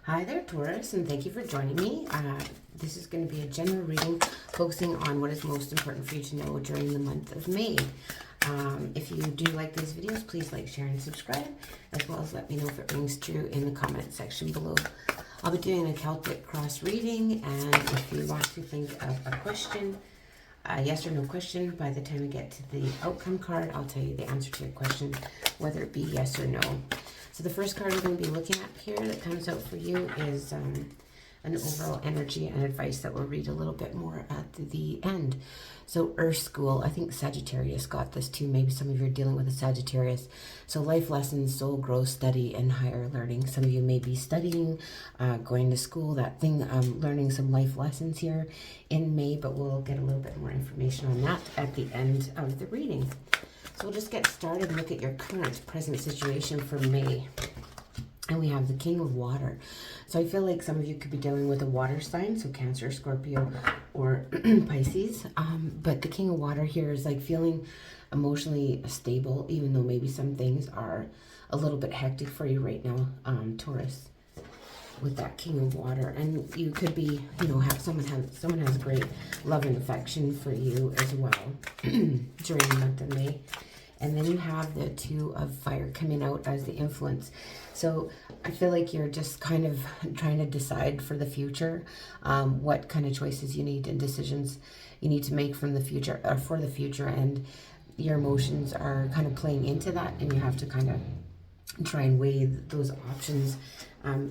Hi there, Taurus, and thank you for joining me. This is going to be a general reading focusing on what is most important for you to know during the month of May. If you do like these videos, please like, share, and subscribe, as well as let me know if it rings true in the comment section below. I'll be doing a Celtic cross reading, and if you want to think of a question, a yes or no question, by the time I get to the outcome card, I'll tell you the answer to your question, whether it be yes or no. So the first card we're going to be looking at here that comes out for you is an overall energy and advice that we'll read a little bit more at the end. So Earth School, I think Sagittarius got this too. Maybe some of you are dealing with a Sagittarius. So life lessons, soul growth, study, and higher learning. Some of you may be studying, going to school, that thing, learning some life lessons here in May, but we'll get a little bit more information on that at the end of the reading. So we'll just get started and look at your current present situation for May. And we have the King of Water. So I feel like some of you could be dealing with a water sign, so Cancer, Scorpio, or Pisces. But the King of Water here is like feeling emotionally stable, even though maybe some things are a little bit hectic for you right now, Taurus, with that King of Water. And you could be, someone has great love and affection for you as well during the month of May. And then you have the Two of Fire coming out as the influence. So I feel like you're just kind of trying to decide for the future, what kind of choices you need and decisions you need to make from the future, or for the future. And your emotions are kind of playing into that, and you have to kind of try and weigh those options.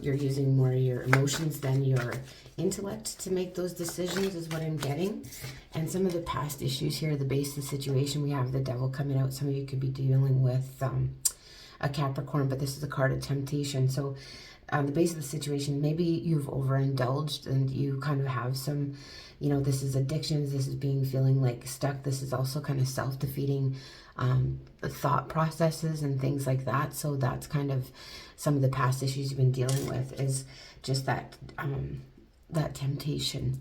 You're using more of your emotions than your intellect to make those decisions, is what I'm getting. And some of the past issues here, the base of the situation, we have the Devil coming out. Some of you could be dealing with a Capricorn, but this is a card of temptation. So the base of the situation, maybe you've overindulged and you kind of have some, this is addictions, this is feeling like stuck. This is also kind of self-defeating thought processes and things like that. So that's kind of some of the past issues you've been dealing with, is just that that temptation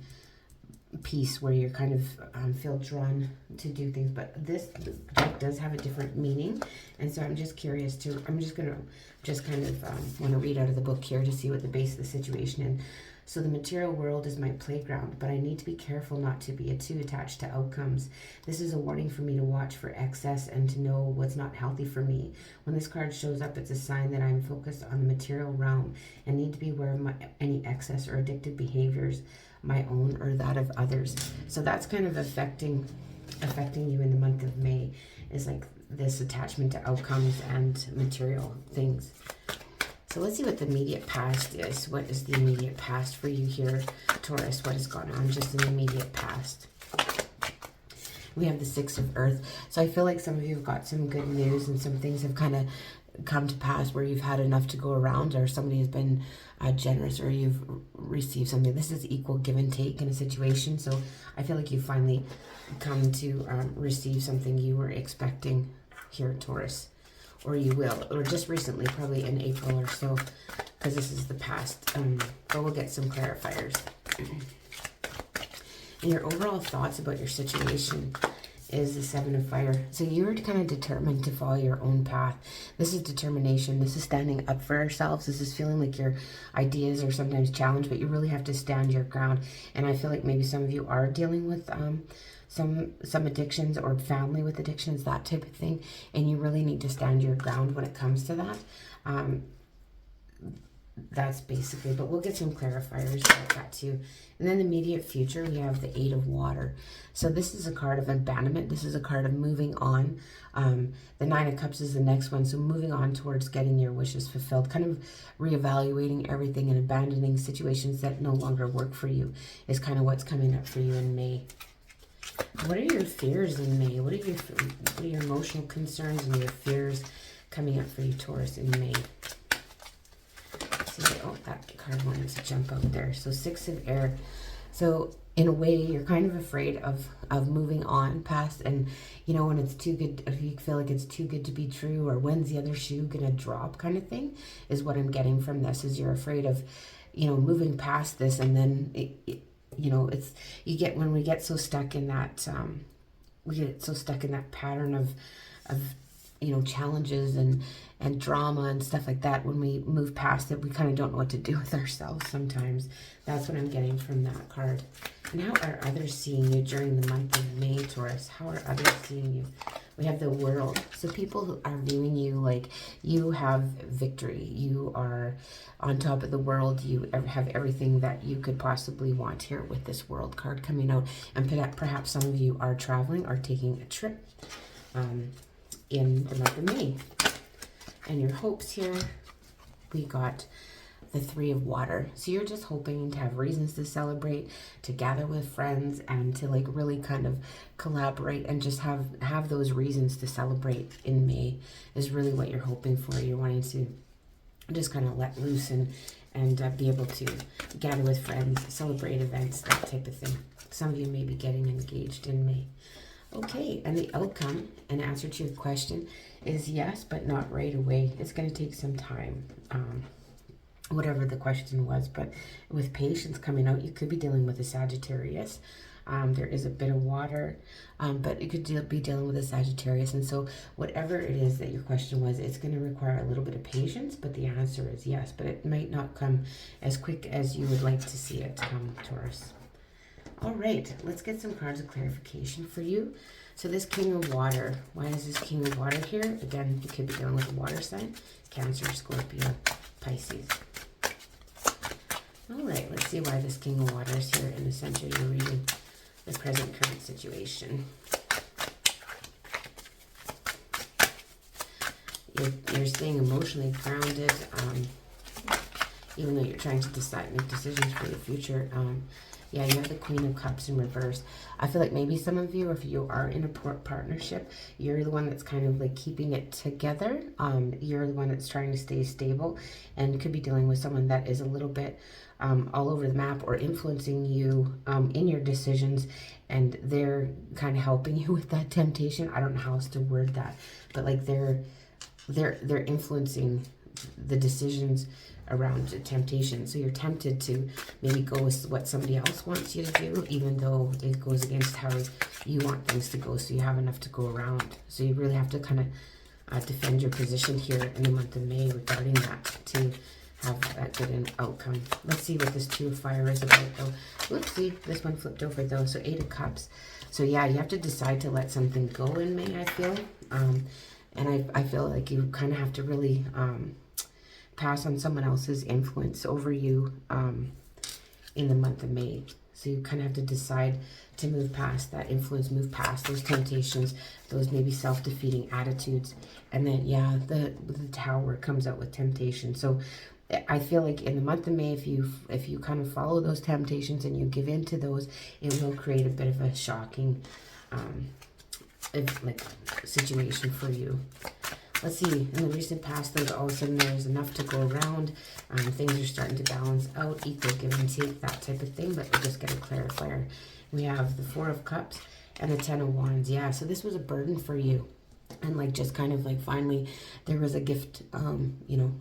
piece where you're kind of feel drawn to do things. But this deck does have a different meaning, and so I'm just curious to, I'm just gonna want to read out of the book here to see what the base of the situation is. So the material world is my playground, but I need to be careful not to be too attached to outcomes. This is a warning for me to watch for excess and to know what's not healthy for me. When this card shows up, it's a sign that I'm focused on the material realm and need to be aware of any excess or addictive behaviors, my own or that of others. So that's kind of affecting you in the month of May, is like this attachment to outcomes and material things. So let's see what the immediate past is. What is the immediate past for you here, Taurus? What has gone on just in the immediate past? We have the Six of Earth. So I feel like some of you have got some good news, and some things have kind of come to pass where you've had enough to go around, or somebody has been generous, or you've received something. This is equal give and take in a situation. So I feel like you finally come to receive something you were expecting here, Taurus. Or you will, or just recently, probably in April or so, because this is the past. But we'll get some clarifiers. And your overall thoughts about your situation is the Seven of Fire. So you're kind of determined to follow your own path. This is determination. This is standing up for ourselves. This is feeling like your ideas are sometimes challenged, but you really have to stand your ground. And I feel like maybe some of you are dealing with some addictions, or family with addictions, that type of thing, and you really need to stand your ground when it comes to that. That's basically, but we'll get some clarifiers about that too. And then the immediate future, we have the Eight of Water. So this is a card of abandonment. This is a card of moving on. The Nine of Cups is the next one. So moving on towards getting your wishes fulfilled, kind of reevaluating everything and abandoning situations that no longer work for you is kind of what's coming up for you in May. What are your fears in May? What are your emotional concerns and your fears coming up for you, Taurus, in May? See, oh, that card wanted to jump out there. So Six of Air. So in a way, you're kind of afraid of moving on past, and when it's too good, if you feel like it's too good to be true, or when's the other shoe gonna drop, kind of thing, is what I'm getting from this. Is you're afraid of, moving past this, and then when we get so stuck in that, pattern of you know, challenges and drama and stuff like that. When we move past it, we kind of don't know what to do with ourselves sometimes. That's what I'm getting from that card. And how are others seeing you during the month of May, Taurus? How are others seeing you? We have the World. So people who are viewing you like you have victory. You are on top of the world. You have everything that you could possibly want here with this World card coming out. And perhaps some of you are traveling or taking a trip in the month of May. And your hopes here, we got the Three of Water. So you're just hoping to have reasons to celebrate, to gather with friends, and to like really kind of collaborate and just have those reasons to celebrate in May is really what you're hoping for. You're wanting to just kind of let loose and be able to gather with friends, celebrate events, that type of thing. Some of you may be getting engaged in May. Okay, and the outcome and answer to your question is yes, but not right away. It's going to take some time, whatever the question was. But with patience coming out, you could be dealing with a Sagittarius. There is a bit of water, but you could be dealing with a Sagittarius. And so whatever it is that your question was, it's going to require a little bit of patience, but the answer is yes. But it might not come as quick as you would like to see it come, Taurus. All right, let's get some cards of clarification for you. So this King of Water, why is this King of Water here? Again, you could be dealing with a water sign, Cancer, Scorpio, Pisces. All right, let's see why this King of Water is here in the center of your reading, the present current situation. You're staying emotionally grounded, even though you're trying to make decisions for the future. Yeah, you have the Queen of Cups in reverse. I feel like maybe some of you, if you are in a partnership, you're the one that's kind of like keeping it together. You're the one that's trying to stay stable, and could be dealing with someone that is a little bit all over the map or influencing you in your decisions, and they're kind of helping you with that temptation. I don't know how else to word that, but like they're influencing the decisions around the temptation. So you're tempted to maybe go with what somebody else wants you to do, even though it goes against how you want things to go, so you have enough to go around. So you really have to kind of defend your position here in the month of May regarding that to have that good outcome. Let's see what this Two of Fire is about though. Oopsie, this one flipped over though. So Eight of Cups. So yeah, you have to decide to let something go in May, I feel. And I feel like you kind of have to really pass on someone else's influence over you in the month of May. So you kind of have to decide to move past that influence, move past those temptations, those maybe self-defeating attitudes. And then, yeah, the Tower comes out with temptation. So I feel like in the month of May, if you kind of follow those temptations and you give in to those, it will create a bit of a shocking situation for you. Let's see, in the recent past, there's all of a sudden there's enough to go around. Things are starting to balance out, equal give and take, that type of thing. But we'll just get a clarifier. We have the Four of Cups and the Ten of Wands. Yeah, so this was a burden for you. And like just kind of like finally there was a gift,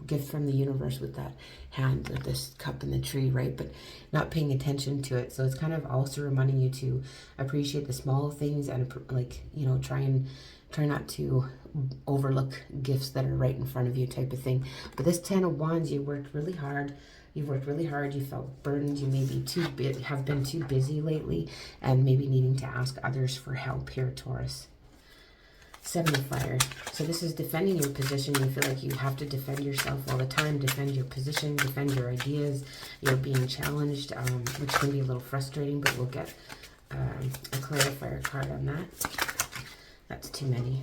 gift from the universe with that hand, with this cup in the tree, right? But not paying attention to it. So it's kind of also reminding you to appreciate the small things and try not to overlook gifts that are right in front of you, type of thing. But this Ten of Wands, you worked really hard. You've worked really hard. You felt burdened. You maybe have been too busy lately, and maybe needing to ask others for help here, Taurus. Seven of Fire. So this is defending your position. You feel like you have to defend yourself all the time, defend your position, defend your ideas. You're being challenged, which can be a little frustrating, but we'll get a clarifier card on that. That's too many.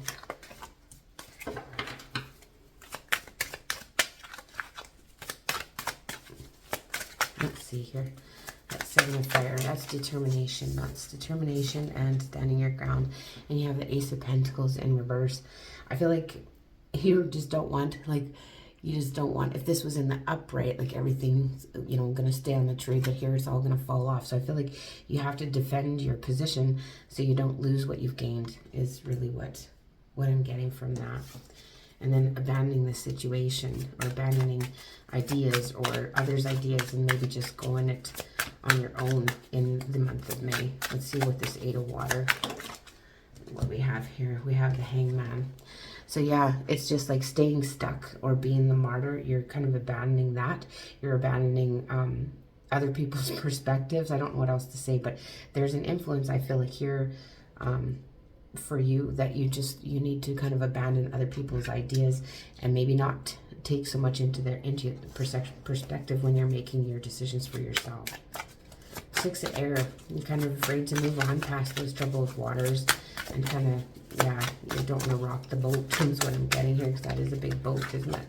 Let's see here. That's Seven of Fire. That's determination. That's determination and standing your ground. And you have the Ace of Pentacles in reverse. I feel like you just don't want, if this was in the upright, like everything's, going to stay on the tree, but here it's all going to fall off. So I feel like you have to defend your position so you don't lose what you've gained is really what I'm getting from that. And then abandoning the situation, or abandoning ideas or others' ideas, and maybe just going it on your own in the month of May. Let's see what this Eight of Water, what we have here. We have the Hangman. So yeah, it's just like staying stuck or being the martyr. You're kind of abandoning that. You're abandoning other people's perspectives. I don't know what else to say, but there's an influence I feel like here for you that you need to kind of abandon other people's ideas and maybe not take so much into perspective when you're making your decisions for yourself. 6 of air, you're kind of afraid to move on past those troubled waters and kind of, yeah, you don't want to rock the boat is what I'm getting here, because that is a big boat, isn't it?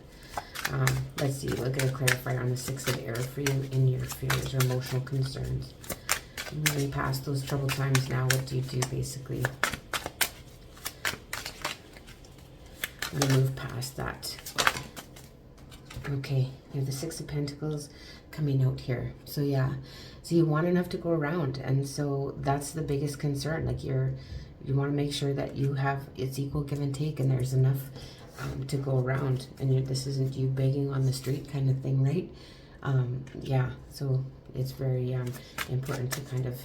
Let's see, we'll get a clarifier on the 6 of air for you in your fears or emotional concerns. Moving past those troubled times now, what do you do basically? I'm going to move past that. Okay, you have the 6 of Pentacles coming out here. So yeah, so you want enough to go around, and so that's the biggest concern. Like you want to make sure that you have, it's equal give and take, and there's enough to go around, and this isn't you begging on the street kind of thing, right? Yeah, so it's very important to kind of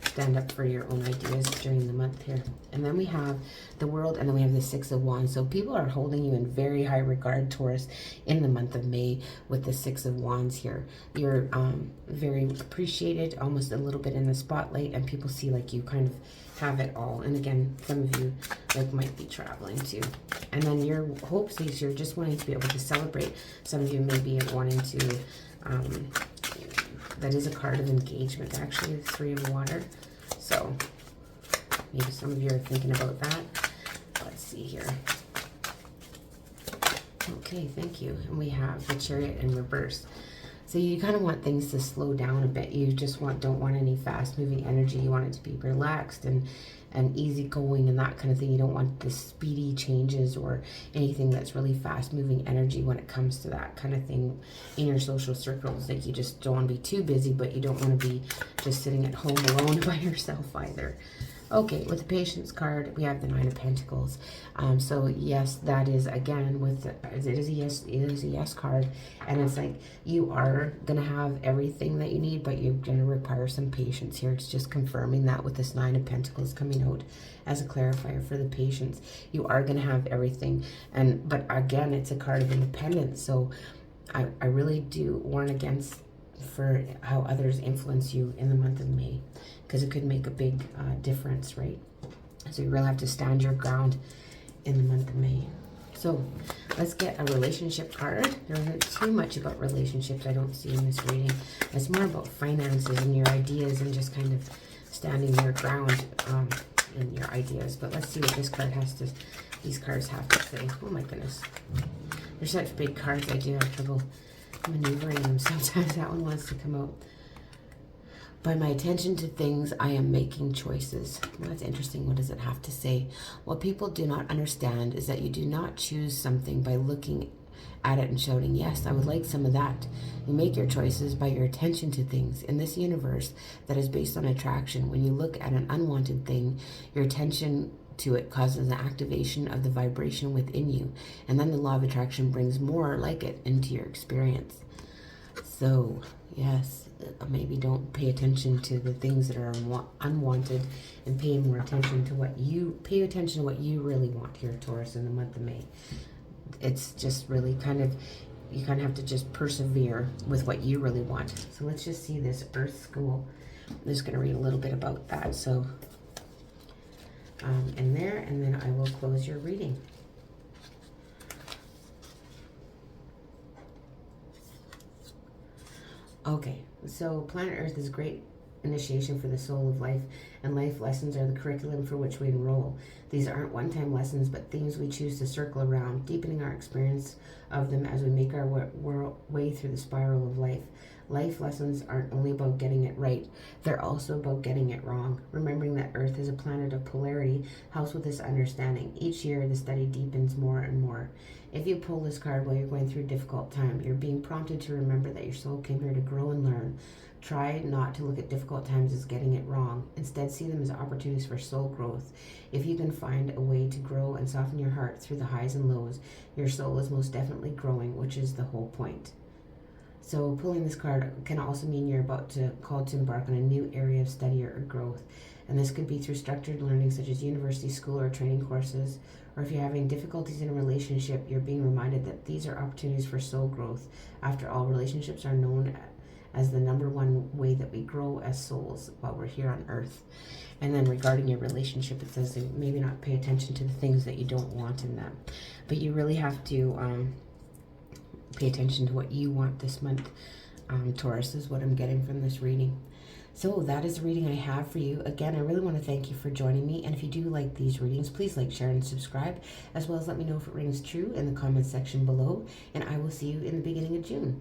stand up for your own ideas during the month here. And then we have the World, and then we have the 6 of Wands. So people are holding you in very high regard, Taurus, in the month of May with the 6 of Wands here. You're very appreciated, almost a little bit in the spotlight, and people see like you kind of have it all. And again, some of you like might be traveling too. And then your hopes is you're just wanting to be able to celebrate. Some of you may be wanting to that is a card of engagement, actually, the 3 of water. So maybe some of you are thinking about that. Let's see here. Okay, thank you. And we have the Chariot in reverse. So you kind of want things to slow down a bit. You just don't want any fast-moving energy. You want it to be relaxed and easygoing and that kind of thing. You don't want the speedy changes or anything that's really fast-moving energy when it comes to that kind of thing in your social circles. Like you just don't want to be too busy, but you don't want to be just sitting at home alone by yourself either. Okay, with the Patience card, we have the 9 of Pentacles. So yes, that is again with it is a yes card, and it's like you are gonna have everything that you need, but you're gonna require some patience here. It's just confirming that with this 9 of Pentacles coming out as a clarifier for the Patience. You are gonna have everything, but again, it's a card of independence. So I really do warn against for how others influence you in the month of May, because it could make a big difference, right? So you really have to stand your ground in the month of May. So let's get a relationship card. There isn't too much about relationships I don't see in this reading. It's more about finances and your ideas and just kind of standing your ground in your ideas. But let's see what these cards have to say. Oh my goodness. They're such big cards, I do have trouble maneuvering them sometimes. That one wants to come out. By my attention to things, I am making choices. Well, that's interesting. What does it have to say? What people do not understand is that you do not choose something by looking at it and shouting, yes, I would like some of that. You make your choices by your attention to things. In this universe that is based on attraction, when you look at an unwanted thing, your attention to it causes an activation of the vibration within you, and then the law of attraction brings more like it into your experience. So yes, maybe don't pay attention to the things that are unwanted, and pay more attention to what you really want here, Taurus, in the month of May. It's just really you kind of have to just persevere with what you really want. So let's just see this Earth School. I'm just going to read a little bit about that. So in there, and then I will close your reading. Okay, so planet Earth is great initiation for the soul of life, and life lessons are the curriculum for which we enroll. These aren't one-time lessons, but themes we choose to circle around, deepening our experience of them as we make our way through the spiral of life. Life lessons aren't only about getting it right, they're also about getting it wrong. Remembering that Earth is a planet of polarity helps with this understanding. Each year, the study deepens more and more. If you pull this card while you're going through a difficult time, you're being prompted to remember that your soul came here to grow and learn. Try not to look at difficult times as getting it wrong. Instead, see them as opportunities for soul growth. If you can find a way to grow and soften your heart through the highs and lows, your soul is most definitely growing, which is the whole point. So pulling this card can also mean you're called to embark on a new area of study or growth. And this could be through structured learning such as university, school, or training courses. Or if you're having difficulties in a relationship, you're being reminded that these are opportunities for soul growth. After all, relationships are known as the #1 way that we grow as souls while we're here on earth. And then regarding your relationship, it says to maybe not pay attention to the things that you don't want in them. But you really have to pay attention to what you want this month. Taurus is what I'm getting from this reading. So that is the reading I have for you. Again, I really want to thank you for joining me. And if you do like these readings, please like, share, and subscribe, as well as let me know if it rings true in the comments section below. And I will see you in the beginning of June.